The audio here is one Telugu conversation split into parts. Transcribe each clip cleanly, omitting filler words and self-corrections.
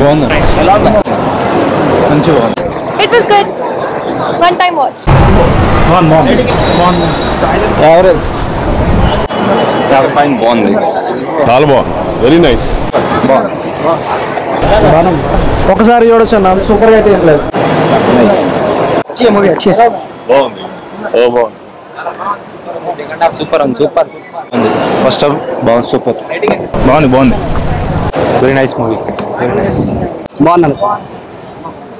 బాగుంది. మంచిగా బాగుంది. It was good. One time watch. Average. బాగుంది. చాలా బాగుంది. Very nice. ఒకసారి చూడొచ్చు అన్న, సూపర్ గా అయితే ఏం లేదు. బాగుంది. సెకండ్ హాఫ్ సూపర్ ఉంది. సూపర్ ఉంది. ఫస్ట్ హాఫ్ బాగుంది. సూపర్ బాగుంది. Very nice movie. బాగుంది,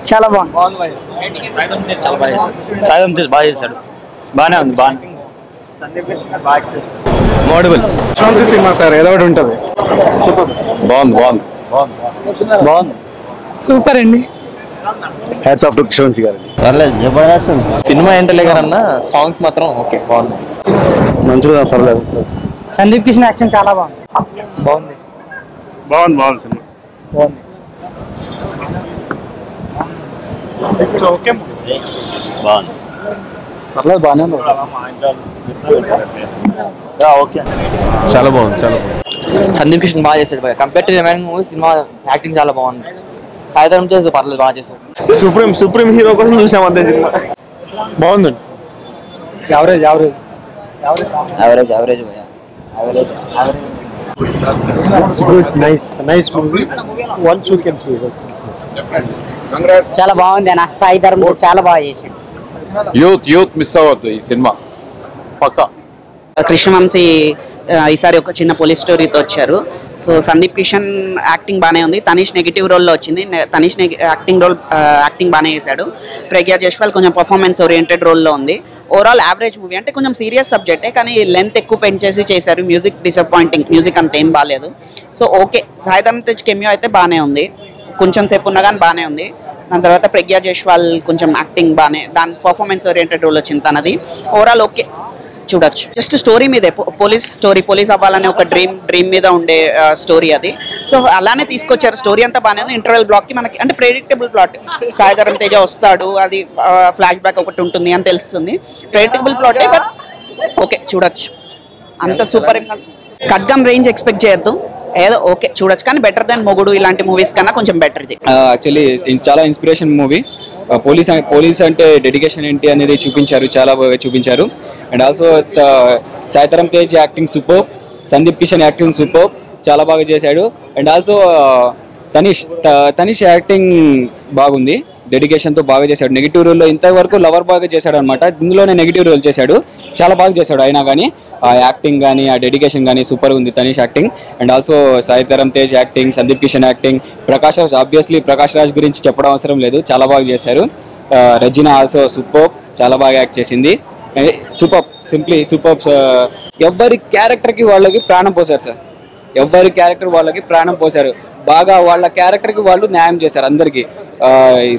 చాలా బాగుంది. సాయిధరం తేజ్ బాగా చేశాడు. బాగానే ఉంది. మోడబుల్ సినిమా సార్, ఏదో ఒకటి ఉంటుంది. సూపర్ బాగుంది. సూపర్ అండి. హ్యాట్స్ ఆఫ్ టు కిషోర్ గారు. పర్లేదు, జబర్దస్త్ సినిమా ఏంటలే కదన్నా, సాంగ్స్ మాత్రం ఓకే బాగుంది. మంచిగా పర్లేదు. సందీప్ కిషన్ యాక్షన్ చాలా బాగుంది. బాగుంది సినిమా. బాగుంది. పర్లేదు, బాగానే ఉంది. చాలా బాగుంది. సందీప్ కిషన్ బాగా చేశాడు. Compare to remaining movies cinema acting చాలా బాగుంది. సాయిధరం తేజ్ పర్లేదు, బాగా చేశాడు. సుప్రీం హీరో కోసం చూసాం అంతే. సినిమా బాగుందండి. Average. Nice movie. Once you can see. చాలా బాగుంది అన్న. సాయిధరం చాలా బాగా చేశాడు. యూత్ మిస్ అవ్వద్దు ఈ సినిమా పక్కా. కృష్ణవంశీ ఈసారి ఒక చిన్న పోలీస్ స్టోరీతో వచ్చారు. సో సందీప్ కిషన్ యాక్టింగ్ బాగానే ఉంది. తనీష్ నెగిటివ్ రోల్లో వచ్చింది. తనీష్ యాక్టింగ్ బాగానే చేశాడు. ప్రజ్ఞా జైస్వాల్ కొంచెం పర్ఫార్మెన్స్ ఓరియంటెడ్ రోల్లో ఉంది. Overall average movie. అంటే కొంచెం సీరియస్ సబ్జెక్టే, కానీ లెంత్ ఎక్కువ పెంచేసి చేశారు. Music disappointing. మ్యూజిక్ అంత ఏం బాగాలేదు. So okay, Saidharam Tej cameo అయితే బాగానే ఉంది. కొంచెం సేపు ఉన్నా కానీ బాగానే ఉంది. దాని తర్వాత ప్రజ్ఞా జైస్వాల్ కొంచెం యాక్టింగ్ బాగానే, దాని పర్ఫార్మెన్స్ ఓరియంటెడ్ రోల్ వచ్చింది తనది. ఓవరాల్ ఓకే, చూడొచ్చు. జస్ట్ స్టోరీ మీదే, పోలీస్ అవ్వాలనే ఒక డ్రీమ్ మీద ఉండే స్టోరీ అది. సో అలానే తీసుకొచ్చారు. స్టోరీ అంతా బాగానే ఉంది. ఇంటర్వెల్ బ్లాక్కి మనకి అంటే ప్రెడిక్టబుల్ ప్లాట్. సాయిధరం తేజ వస్తాడు, అది ఫ్లాష్ బ్యాక్ ఒకటి ఉంటుంది అని తెలుస్తుంది. ప్రెడిక్టబుల్ ప్లాటే, బట్ ఓకే చూడొచ్చు. అంత సూపర్ ఏం కాదు. ఖడ్గం రేంజ్ ఎక్స్పెక్ట్ చేయొద్దు, ఏదో ఓకే చూడొచ్చు. కానీ బెటర్ దెన్ మొగుడు ఇలాంటి మూవీస్ కన్నా కొంచెం బెటర్ ఇది. యాక్చువల్లీ చాలా ఇన్స్పిరేషన్ మూవీ. పోలీస్ అంటే డెడికేషన్ ఏంటి అనేది చూపించారు, చాలా బాగా చూపించారు. And also Saidharam Tej acting super, Sandeep Kishan acting super, చాలా బాగా చేశాడు. అండ్ ఆల్సో తనీష్ యాక్టింగ్ బాగుంది, డెడికేషన్తో బాగా చేశాడు. నెగిటివ్ రోల్లో ఇంతవరకు లవర్ బాగా చేశాడు అనమాట, ఇందులోనే నెగిటివ్ రోల్ చేశాడు, చాలా బాగా చేశాడు. అయినా కానీ ఆ యాక్టింగ్ కానీ ఆ డెడికేషన్ కానీ సూపర్ ఉంది Tanish acting. And also Saidharam Tej acting, Sandeep Kishan acting, Prakash Raj obviously Prakash Raj గురించి చెప్పడం అవసరం లేదు, చాలా బాగా చేశారు. రెజినా ఆల్సో సూపర్, చాలా బాగా యాక్ట్ చేసింది. Super, simply super. ఎవరి క్యారెక్టర్కి వాళ్ళకి ప్రాణం పోసారు సార్, ఎవరి క్యారెక్టర్ వాళ్ళకి ప్రాణం పోసారు. బాగా వాళ్ళ క్యారెక్టర్కి వాళ్ళు న్యాయం చేశారు అందరికీ.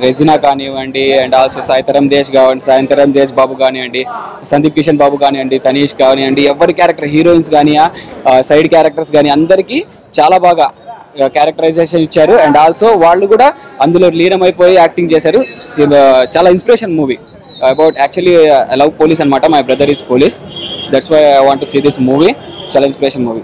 రెజినా కానివ్వండి, అండ్ ఆల్సో సాయిధరం తేజ్ బాబు కానివ్వండి, సందీప్ కిషన్ బాబు కానివ్వండి, తనీష్ కానివ్వండి, ఎవరి క్యారెక్టర్, హీరోయిన్స్ కానీ సైడ్ క్యారెక్టర్స్ కానీ అందరికీ చాలా బాగా క్యారెక్టరైజేషన్ ఇచ్చారు. అండ్ ఆల్సో వాళ్ళు కూడా అందులో లీనమైపోయి యాక్టింగ్ చేశారు. చాలా inspiration movie about actually I love police అనమాట. My brother is police, that's why I want to see this movie. చాలా ఇన్స్పిరేషన్ మూవీ.